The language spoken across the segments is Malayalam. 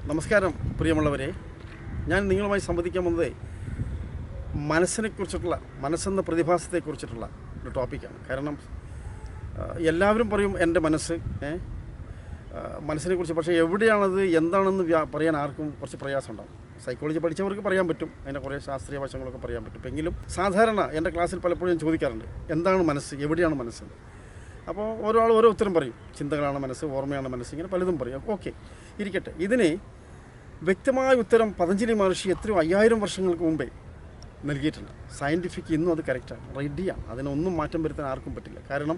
നമസ്കാരം പ്രിയമുള്ളവരെ, ഞാൻ നിങ്ങളുമായി സംവദിക്കാൻ വന്നത് മനസ്സിനെക്കുറിച്ചിട്ടുള്ള മനസ്സെന്ന പ്രതിഭാസത്തെക്കുറിച്ചിട്ടുള്ള ഒരു ടോപ്പിക്കാണ്. കാരണം എല്ലാവരും പറയും എൻ്റെ മനസ്സിനെക്കുറിച്ച്, പക്ഷേ എവിടെയാണത് എന്താണെന്ന് പറയാൻ ആർക്കും കുറച്ച് പ്രയാസമുണ്ടാകും. സൈക്കോളജി പഠിച്ചവർക്ക് പറയാൻ പറ്റും, അതിൻ്റെ കുറേ ശാസ്ത്രീയ വശങ്ങളൊക്കെ പറയാൻ പറ്റും. എങ്കിലും സാധാരണ എൻ്റെ ക്ലാസ്സിൽ പലപ്പോഴും ഞാൻ ചോദിക്കാറുണ്ട്, എന്താണ് മനസ്സ്, എവിടെയാണ് മനസ്സ്? അപ്പോൾ ഓരോ ആൾ ഓരോ ഉത്തരം പറയും. ചിന്തകളാണ് മനസ്സ്, ഓർമ്മയാണ് മനസ്സ്, ഇങ്ങനെ പലതും പറയും. ഓക്കെ, ഇരിക്കട്ടെ. ഇതിന് വ്യക്തമായ ഉത്തരം പതഞ്ജലി മഹർഷി എത്രയോ 5000 വർഷങ്ങൾക്ക് മുമ്പേ നൽകിയിട്ടുണ്ട്. സയൻറ്റിഫിക് ഇന്നും അത് കറക്റ്റാണ്, റെഡിയാണ്. അതിനൊന്നും മാറ്റം വരുത്താൻ ആർക്കും പറ്റില്ല. കാരണം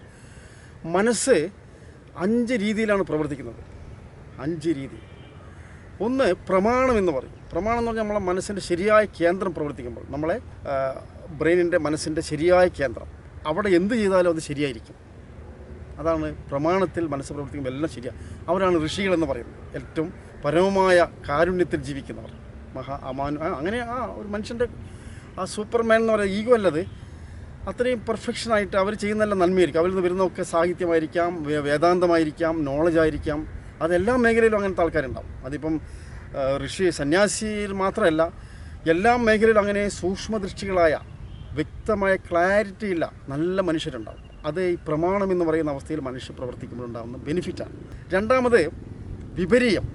മനസ്സ് 5 രീതിയിലാണ് പ്രവർത്തിക്കുന്നത്. 5 രീതി. ഒന്ന് പ്രമാണം എന്ന് പറയും. പ്രമാണം എന്ന് പറഞ്ഞാൽ നമ്മളെ മനസ്സിൻ്റെ ശരിയായ കേന്ദ്രം പ്രവർത്തിക്കുമ്പോൾ, നമ്മളെ ബ്രെയിനിൻ്റെ മനസ്സിൻ്റെ ശരിയായ കേന്ദ്രം, അവിടെ എന്ത് ചെയ്താലും അത് ശരിയായിരിക്കും. അതാണ് പ്രമാണത്തിൽ മനസ്സ് പ്രവർത്തിക്കുമ്പോൾ എല്ലാം ശരിയാണ്. അവരാണ് ഋഷികളെന്ന് പറയുന്നത്. ഏറ്റവും പരമമായ കാരുണ്യത്തിൽ ജീവിക്കുന്നവർ, അങ്ങനെ ഒരു മനുഷ്യൻ്റെ സൂപ്പർമാൻ എന്ന് പറയുന്നത് ഈഗോ അല്ലത്, അത്രയും പെർഫെക്ഷനായിട്ട് അവർ ചെയ്യുന്നതെല്ലാം നന്മയായിരിക്കും. അവരിൽ നിന്ന് വരുന്നതൊക്കെ സാഹിത്യമായിരിക്കാം, വേദാന്തമായിരിക്കാം, നോളജായിരിക്കാം. അതെല്ലാ മേഖലയിലും അങ്ങനത്തെ ആൾക്കാരുണ്ടാവും. അതിപ്പം ഋഷി സന്യാസിയിൽ മാത്രമല്ല, എല്ലാ മേഖലയിലും അങ്ങനെ സൂക്ഷ്മദൃഷ്ടികളായ, വ്യക്തമായ ക്ലാരിറ്റിയില്ല നല്ല മനുഷ്യരുണ്ടാവും. അത് ഈ പ്രമാണം എന്ന് പറയുന്ന അവസ്ഥയിൽ മനുഷ്യർ പ്രവർത്തിക്കുമ്പോഴുണ്ടാകുന്ന ബെനിഫിറ്റാണ്. രണ്ടാമത് വിപരീയം,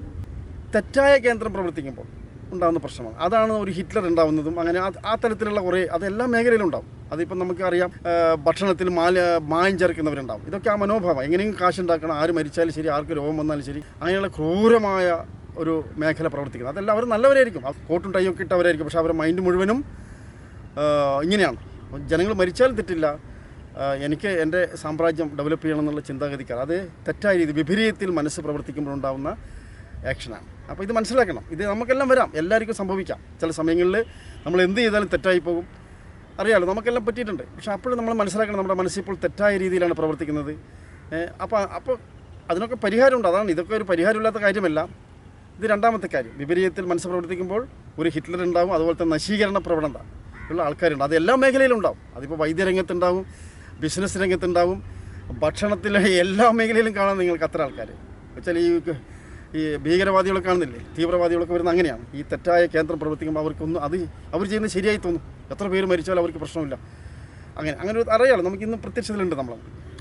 തെറ്റായ കേന്ദ്രം പ്രവർത്തിക്കുമ്പോൾ ഉണ്ടാകുന്ന പ്രശ്നമാണ്. അതാണ് ഒരു ഹിറ്റ്ലർ ഉണ്ടാകുന്നതും. അങ്ങനെ ആ തരത്തിലുള്ള കുറേ, അതെല്ലാ മേഖലയിലും ഉണ്ടാവും. അതിപ്പം നമുക്കറിയാം, ഭക്ഷണത്തിൽ മായം ചേർക്കുന്നവരുണ്ടാവും. ഇതൊക്കെ ആ മനോഭാവം, എങ്ങനെയെങ്കിലും കാശുണ്ടാക്കണം, ആര് മരിച്ചാലും ശരി, ആർക്ക് രോഗം വന്നാലും ശരി, അങ്ങനെയുള്ള ക്രൂരമായ ഒരു മേഖല പ്രവർത്തിക്കുന്നത്. അതെല്ലാം അവർ നല്ലവരായിരിക്കും, കോട്ടും ടൈയൊക്കെ ഇട്ടവരായിരിക്കും. പക്ഷേ അവരുടെ മൈൻഡ് മുഴുവനും ഇങ്ങനെയാണ്. ജനങ്ങൾ മരിച്ചാലും തെറ്റില്ല, എനിക്ക് എൻ്റെ സാമ്രാജ്യം ഡെവലപ്പ് ചെയ്യണം എന്നുള്ള ചിന്താഗതിക്കാർ. അത് തെറ്റായ രീതി, വിപരീതത്തിൽ മനസ്സ് പ്രവർത്തിക്കുമ്പോഴുണ്ടാകുന്ന ആക്ഷനാണ്. അപ്പോൾ ഇത് മനസ്സിലാക്കണം. ഇത് നമുക്കെല്ലാം വരാം, എല്ലാവർക്കും സംഭവിക്കാം. ചില സമയങ്ങളിൽ നമ്മൾ എന്ത് ചെയ്താലും തെറ്റായി പോകും, അറിയാമല്ലോ, നമുക്കെല്ലാം പറ്റിയിട്ടുണ്ട്. പക്ഷേ അപ്പോഴും നമ്മൾ മനസ്സിലാക്കണം, നമ്മുടെ മനസ്സിപ്പോൾ തെറ്റായ രീതിയിലാണ് പ്രവർത്തിക്കുന്നത്. അപ്പോൾ അതിനൊക്കെ പരിഹാരമുണ്ട്. അതാണ്, ഇതൊക്കെ ഒരു പരിഹാരമില്ലാത്ത കാര്യമല്ല. ഇത് രണ്ടാമത്തെ കാര്യം. വിപരീതത്തിൽ മനസ്സ് പ്രവർത്തിക്കുമ്പോൾ ഒരു ഹിറ്റ്ലർ ഉണ്ടാകും. അതുപോലെ തന്നെ നശീകരണ പ്രവണത ഉള്ള ആൾക്കാരുണ്ട്. അത് എല്ലാ മേഖലയിലും ഉണ്ടാവും. അതിപ്പോൾ വൈദ്യരംഗത്തുണ്ടാവും, ബിസിനസ് രംഗത്തുണ്ടാവും, ഭക്ഷണത്തിലെ എല്ലാ മേഖലയിലും കാണാൻ നിങ്ങൾക്ക് അത്ര ആൾക്കാർ. വെച്ചാൽ ഈ ഭീകരവാദികളൊക്കെ കാണുന്നില്ലേ, തീവ്രവാദികളൊക്കെ വരുന്നത് അങ്ങനെയാണ്. ഈ തെറ്റായ കേന്ദ്രം പ്രവർത്തിക്കുമ്പോൾ അവർക്കൊന്നും അവർ ചെയ്യുന്നത് ശരിയായി തോന്നും. എത്ര പേര് മരിച്ചാലും അവർക്ക് പ്രശ്നമില്ല. അങ്ങനെ ഒരു അറിയാമല്ലോ, നമുക്കിന്ന് പ്രത്യക്ഷത്തിലുണ്ട് നമ്മൾ.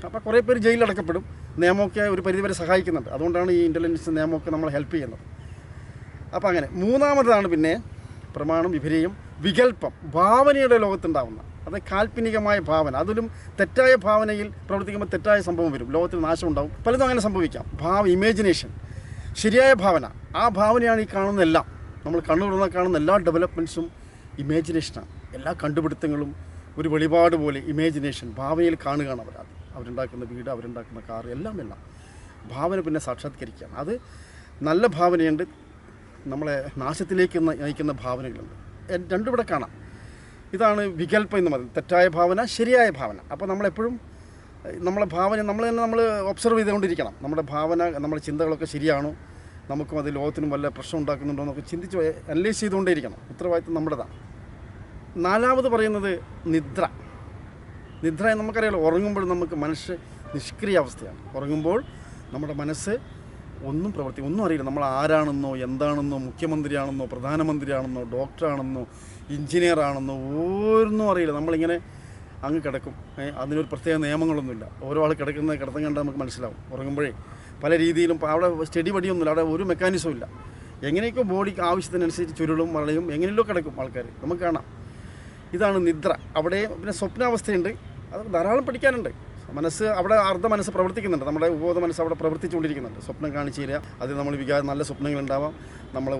അപ്പോൾ കുറേ പേര് ജയിലിലടക്കപ്പെടും. നിയമമൊക്കെ ഒരു പരിധിവരെ സഹായിക്കുന്നുണ്ട്. അതുകൊണ്ടാണ് ഈ ഇൻ്റലിജൻസ് നിയമമൊക്കെ നമ്മളെ ഹെൽപ്പ് ചെയ്യുന്നത്. അപ്പോൾ അങ്ങനെ മൂന്നാമതാണ് പിന്നെ പ്രമാണം, വിപരീയം, വികല്പം, ഭാവനയുടെ ലോകത്തുണ്ടാവുന്ന, അത് കാൽപ്പനികമായ ഭാവന. അതിലും തെറ്റായ ഭാവനയിൽ പ്രവർത്തിക്കുമ്പോൾ തെറ്റായ സംഭവം വരും, ലോകത്തിൽ നാശം ഉണ്ടാവും. പലതും അങ്ങനെ സംഭവിക്കാം. ഇമാജിനേഷൻ, ശരിയായ ഭാവന, ആ ഭാവനയാണ് ഈ കാണുന്നതെല്ലാം. നമ്മൾ കണ്ണുതുറന്നാൽ കാണുന്ന എല്ലാ ഡെവലപ്മെൻറ്റ്സും ഇമാജിനേഷനാണ്. എല്ലാ കണ്ടുപിടുത്തങ്ങളും ഒരു വെളിപാട് പോലെ ഇമാജിനേഷൻ, ഭാവനയിൽ കാണുകയാണ് അവരുണ്ടാക്കുന്ന വീട്, അവരുണ്ടാക്കുന്ന കാർ, എല്ലാം ഭാവന പിന്നെ സാക്ഷാത്കരിക്കുകയാണ്. അത് നല്ല ഭാവനയുണ്ട്, നമ്മളെ നാശത്തിലേക്ക് നയിക്കുന്ന ഭാവനകളുണ്ട്. രണ്ടും ഇവിടെ കാണാം. ഇതാണ് വികല്പം എന്ന് പറയുന്നത്. തെറ്റായ ഭാവന, ശരിയായ ഭാവന. അപ്പോൾ നമ്മളെപ്പോഴും നമ്മളെ ഭാവന നമ്മൾ ഒബ്സർവ് ചെയ്തുകൊണ്ടിരിക്കണം. നമ്മുടെ ഭാവന, നമ്മുടെ ചിന്തകളൊക്കെ ശരിയാണോ, നമുക്കും അത് ലോകത്തിനും വല്ല പ്രശ്നം ഉണ്ടാക്കുന്നുണ്ടോ എന്നൊക്കെ ചിന്തിച്ച് അനലൈസ് ചെയ്തുകൊണ്ടേയിരിക്കണം. ഉത്തരവാദിത്വം നമ്മുടേതാണ്. നാലാമത് പറയുന്നത് നിദ്ര. നിദ്ര നമുക്കറിയാലോ, ഉറങ്ങുമ്പോൾ നമുക്ക് മനസ്സ് നിഷ്ക്രിയ അവസ്ഥയാണ്. ഉറങ്ങുമ്പോൾ നമ്മുടെ മനസ്സ് ഒന്നും അറിയില്ല. നമ്മൾ ആരാണെന്നോ, എന്താണെന്നോ, മുഖ്യമന്ത്രിയാണെന്നോ, പ്രധാനമന്ത്രിയാണെന്നോ, ഡോക്ടറാണെന്നോ, എഞ്ചിനീയറാണെന്നോ ഒന്നും അറിയില്ല. നമ്മളിങ്ങനെ അങ്ങ് കിടക്കും. അതിനൊരു പ്രത്യേക നിയമങ്ങളൊന്നുമില്ല. ഓരോ ആൾ കിടത്തും കണ്ടാൽ നമുക്ക് മനസ്സിലാവും. ഉറങ്ങുമ്പോഴേ പല രീതിയിലും അവിടെ സ്റ്റഡി പടിയൊന്നുമില്ല, അവിടെ ഒരു മെക്കാനിസവും ഇല്ല. എങ്ങനെയൊക്കെ ബോഡിക്ക് ആവശ്യത്തിനനുസരിച്ച് ചുരുളും വളയും എങ്ങനെയല്ലോ കിടക്കും ആൾക്കാർ, നമുക്ക് കാണാം. ഇതാണ് നിദ്ര. അവിടെ പിന്നെ സ്വപ്നാവസ്ഥയുണ്ട്. അത് ധാരാളം പഠിക്കാനുണ്ട്. മനസ്സ് അവിടെ മനസ്സ് പ്രവർത്തിക്കുന്നുണ്ട്. നമ്മുടെ ഉപബോധ മനസ്സ് അവിടെ പ്രവർത്തിച്ചുകൊണ്ടിരിക്കുന്നുണ്ട്. സ്വപ്നം കാണിച്ചു തരിക, അത് നമ്മൾ നല്ല സ്വപ്നങ്ങളുണ്ടാവാം, നമ്മൾ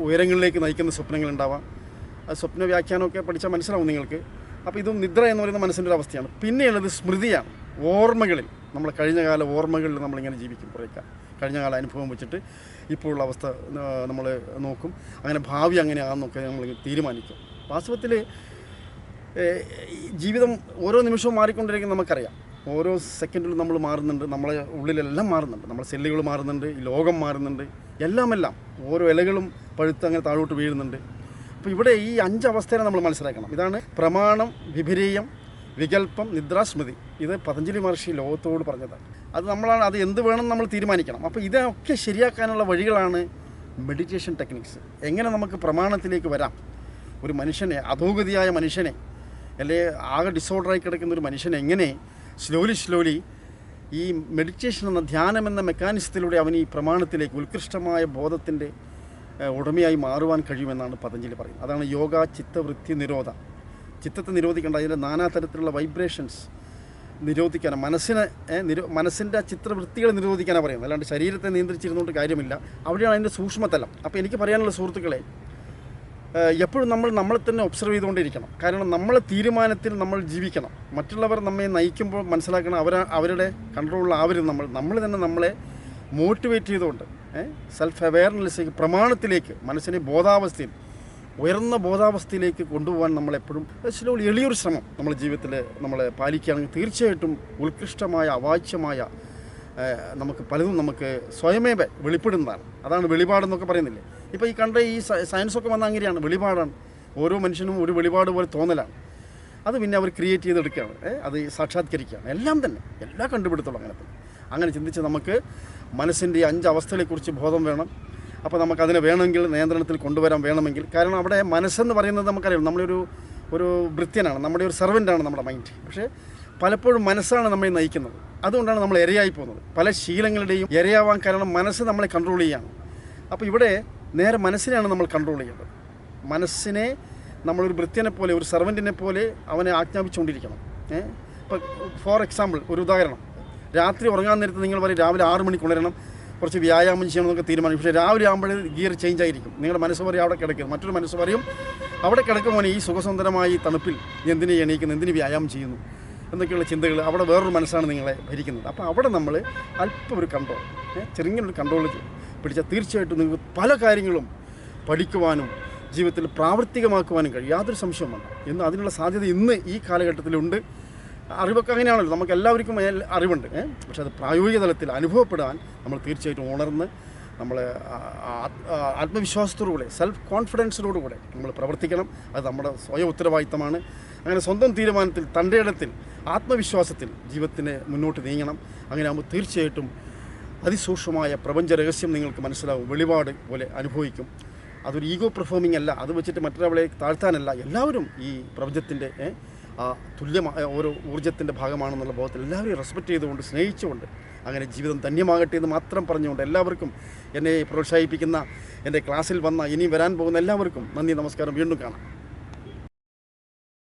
ഉയരങ്ങളിലേക്ക് നയിക്കുന്ന സ്വപ്നങ്ങളുണ്ടാവാം. അത് സ്വപ്ന വ്യാഖ്യാനമൊക്കെ പഠിച്ചാൽ മനസ്സിലാവും നിങ്ങൾക്ക്. അപ്പോൾ ഇതും നിദ്ര എന്ന് പറയുന്ന മനസ്സിൻ്റെ ഒരു അവസ്ഥയാണ്. പിന്നെയുള്ളത് സ്മൃതിയാണ്. ഓർമ്മകളിൽ, നമ്മൾ കഴിഞ്ഞകാല ഓർമ്മകളിൽ നമ്മളിങ്ങനെ ജീവിക്കും. കുറേയൊക്കെ കഴിഞ്ഞകാല അനുഭവം വെച്ചിട്ട് ഇപ്പോഴുള്ള അവസ്ഥ നമ്മൾ നോക്കും. അങ്ങനെ ഭാവി അങ്ങനെയാണെന്നൊക്കെ നമ്മൾ തീരുമാനിക്കും. വാസ്തവത്തിൽ ജീവിതം ഓരോ നിമിഷവും മാറിക്കൊണ്ടിരിക്കും. നമുക്കറിയാം, ഓരോ സെക്കൻഡിലും നമ്മൾ മാറുന്നുണ്ട്. നമ്മളെ ഉള്ളിലെല്ലാം മാറുന്നുണ്ട്. നമ്മുടെ സെല്ലുകൾ മാറുന്നുണ്ട്, ഈ ലോകം മാറുന്നുണ്ട്, എല്ലാം ഓരോ ഇലകളും പഴുത്ത് അങ്ങനെ താഴോട്ട് വീഴുന്നുണ്ട്. അപ്പോൾ ഇവിടെ ഈ 5 അവസ്ഥയെ നമ്മൾ മനസ്സിലാക്കണം. ഇതാണ് പ്രമാണം, വിപരീയം, വികല്പം, നിദ്രാസ്മൃതി. ഇത് പതഞ്ജലി മഹർഷി ലോകത്തോട് പറഞ്ഞതാണ്. അത് എന്ത് വേണം നമ്മൾ തീരുമാനിക്കണം. അപ്പോൾ ഇതൊക്കെ ശരിയാക്കാനുള്ള വഴികളാണ് മെഡിറ്റേഷൻ ടെക്നിക്സ്, എങ്ങനെ നമുക്ക് പ്രമാണത്തിലേക്ക് വരാം. ഒരു മനുഷ്യനെ, അധോഗതിയായ മനുഷ്യനെ, അല്ലെ ആകെ ഡിസോർഡറായി കിടക്കുന്ന ഒരു മനുഷ്യനെ എങ്ങനെ സ്ലോലി ഈ മെഡിറ്റേഷൻ എന്ന ധ്യാനം എന്ന മെക്കാനിസത്തിലൂടെ അവൻ ഈ പ്രമാണത്തിലേക്ക് ഉത്കൃഷ്ടമായ ബോധത്തിൻ്റെ ഉടമയായി മാറുവാൻ കഴിയുമെന്നാണ് പതഞ്ജലി പറയുന്നത്. അതാണ് യോഗ ചിത്തവൃത്തി നിരോധ. ചിത്തത്തെ നിരോധിക്കേണ്ട, അതിൻ്റെ നാനാതരത്തിലുള്ള വൈബ്രേഷൻസ് നിരോധിക്കാനാണ്, മനസ്സിൻ്റെ ചിത്രവൃത്തികളെ നിരോധിക്കാനാണ് പറയുന്നത്. അല്ലാണ്ട് ശരീരത്തെ നിയന്ത്രിച്ചിരുന്നുകൊണ്ട് കാര്യമില്ല. അവിടെയാണ് അതിൻ്റെ സൂക്ഷ്മതലം. അപ്പോൾ എനിക്ക് പറയാനുള്ള സുഹൃത്തുക്കളെ, എപ്പോഴും നമ്മളെ തന്നെ ഒബ്സർവ് ചെയ്തുകൊണ്ടിരിക്കണം. കാരണം നമ്മളെ തീരുമാനത്തിൽ നമ്മൾ ജീവിക്കണം. മറ്റുള്ളവർ നമ്മെ നയിക്കുമ്പോൾ മനസ്സിലാക്കണം അവരുടെ കൺട്രോളിലാവരും. നമ്മൾ തന്നെ നമ്മളെ മോട്ടിവേറ്റ് ചെയ്തുകൊണ്ട് സെൽഫ് അവെയർനെസ്സിലേക്ക്, പ്രമാണത്തിലേക്ക്, മനസ്സിനെ ബോധാവസ്ഥയിൽ, ഉയർന്ന ബോധാവസ്ഥയിലേക്ക് കൊണ്ടുപോകാൻ നമ്മളെപ്പോഴും എളിയൊരു ശ്രമം നമ്മുടെ ജീവിതത്തിൽ നമ്മൾ പാലിക്കുകയാണെങ്കിൽ തീർച്ചയായിട്ടും ഉത്കൃഷ്ടമായ അവാച്യമായ നമുക്ക് പലതും നമുക്ക് സ്വയമേ വെളിപ്പെടുന്നതാണ്. അതാണ് വെളിപാടെന്നൊക്കെ പറയുന്നില്ലേ. ഇപ്പോൾ ഈ കണ്ട ഈ സയൻസൊക്കെ വന്ന അങ്ങനെയാണ്, വെളിപാടാണ്. ഓരോ മനുഷ്യനും ഒരു വെളിപാട് പോലെ തോന്നലാണ്. അത് പിന്നെ അവർ ക്രിയേറ്റ് ചെയ്തെടുക്കുകയാണ്, അത് സാക്ഷാത്കരിക്കുകയാണ്. എല്ലാം തന്നെ, എല്ലാ കണ്ടുപിടുത്തവും അങ്ങനെ ചിന്തിച്ച് നമുക്ക് മനസ്സിൻ്റെ 5 അവസ്ഥകളെക്കുറിച്ച് ബോധം വേണം. അപ്പോൾ നമുക്കതിനെ വേണമെങ്കിൽ നിയന്ത്രണത്തിൽ കൊണ്ടുവരാൻ വേണമെങ്കിൽ, കാരണം അവിടെ മനസ്സെന്ന് പറയുന്നത് നമുക്കറിയാം, ഒരു ഭൃത്യനാണ്, നമ്മുടെ ഒരു സെർവൻ്റാണ് നമ്മുടെ മൈൻഡ്. പക്ഷേ പലപ്പോഴും മനസ്സാണ് നമ്മെ നയിക്കുന്നത്. അതുകൊണ്ടാണ് നമ്മൾ ഇരയായി പോകുന്നത്. പല ശീലങ്ങളുടെയും ഇരയാവാൻ കാരണം മനസ്സ് നമ്മളെ കൺട്രോൾ ചെയ്യുകയാണ്. അപ്പോൾ ഇവിടെ നേരെ മനസ്സിനെയാണ് നമ്മൾ കൺട്രോൾ ചെയ്യേണ്ടത്. മനസ്സിനെ നമ്മളൊരു ഭൃത്യനെ പോലെ, ഒരു സെർവൻറ്റിനെ പോലെ അവനെ ആജ്ഞാപിച്ചുകൊണ്ടിരിക്കണം. ഇപ്പോൾ ഫോർ എക്സാമ്പിൾ, ഒരു ഉദാഹരണം, രാത്രി ഉറങ്ങാൻ നേരത്ത് നിങ്ങൾ പറയും രാവിലെ 6 മണിക്ക് ഉണരണം, കുറച്ച് വ്യായാമം ചെയ്യണമെന്നൊക്കെ തീരുമാനിക്കും. പക്ഷേ രാവിലെ ആകുമ്പോൾ ഗിയർ ചേഞ്ച് ആയിരിക്കും. നിങ്ങളുടെ മനസ്സ് പറയും അവിടെ കിടക്കും, മറ്റൊരു മനസ്സ് പറയും അവിടെ കിടക്കുമ്പോൾ ഈ സുഖസുന്ദരമായി തണുപ്പിൽ എന്തിനു എണീക്കുന്നു, എന്തിന് വ്യായാമം ചെയ്യുന്നു എന്നൊക്കെയുള്ള ചിന്തകൾ, അവിടെ വേറൊരു മനസ്സാണ് നിങ്ങളെ ഭരിക്കുന്നത്. അപ്പോൾ അവിടെ നമ്മൾ അല്പം ഒരു കൺട്രോൾ, ചെറിയൊരു കൺട്രോൾ പിടിച്ചാൽ തീർച്ചയായിട്ടും നിങ്ങൾക്ക് പല കാര്യങ്ങളും പഠിക്കുവാനും ജീവിതത്തിൽ പ്രാവർത്തികമാക്കുവാനും കഴിയും. യാതൊരു സംശയവും വേണ്ട. അതിനുള്ള സാധ്യത ഇന്ന് ഈ കാലഘട്ടത്തിലുണ്ട്. അറിവൊക്കെ അങ്ങനെയാണല്ലോ, നമുക്ക് എല്ലാവർക്കും അറിവുണ്ട്. പക്ഷെ അത് പ്രായോഗിക തലത്തിൽ അനുഭവപ്പെടാൻ നമ്മൾ തീർച്ചയായിട്ടും ഉണർന്ന് നമ്മൾ ആത്മവിശ്വാസത്തോടുകൂടെ, സെൽഫ് കോൺഫിഡൻസിനോടുകൂടെ നമ്മൾ പ്രവർത്തിക്കണം. അത് നമ്മുടെ സ്വയം ഉത്തരവാദിത്തമാണ്. അങ്ങനെ സ്വന്തം തീരുമാനത്തിൽ, തൻ്റെ ഇടത്തിൽ, ആത്മവിശ്വാസത്തിൽ ജീവിതത്തിന് മുന്നോട്ട് നീങ്ങണം. അങ്ങനെ ആകുമ്പോൾ തീർച്ചയായിട്ടും അതിസൂക്ഷ്മമായ പ്രപഞ്ച രഹസ്യം നിങ്ങൾക്ക് മനസ്സിലാവും, വെളിപാട് പോലെ അനുഭവിക്കും. അതൊരു ഈഗോ പെർഫോമിംഗ് അല്ല, അത് വെച്ചിട്ട് മറ്റൊരാളെ താഴ്ത്താനല്ല. എല്ലാവരും ഈ പ്രപഞ്ചത്തിൻ്റെ തുല്യമായ ഓരോ ഊർജ്ജത്തിൻ്റെ ഭാഗമാണെന്നുള്ള ബോധത്തിൽ എല്ലാവരെയും റെസ്പെക്റ്റ് ചെയ്തുകൊണ്ട്, സ്നേഹിച്ചുകൊണ്ട് അങ്ങനെ ജീവിതം ധന്യമാകട്ടെ എന്ന് മാത്രം പറഞ്ഞുകൊണ്ട് എല്ലാവർക്കും, എന്നെ പ്രോത്സാഹിപ്പിക്കുന്ന, എൻ്റെ ക്ലാസ്സിൽ വന്ന, ഇനിയും വരാൻ പോകുന്ന എല്ലാവർക്കും നന്ദി, നമസ്കാരം. വീണ്ടും കാണാം.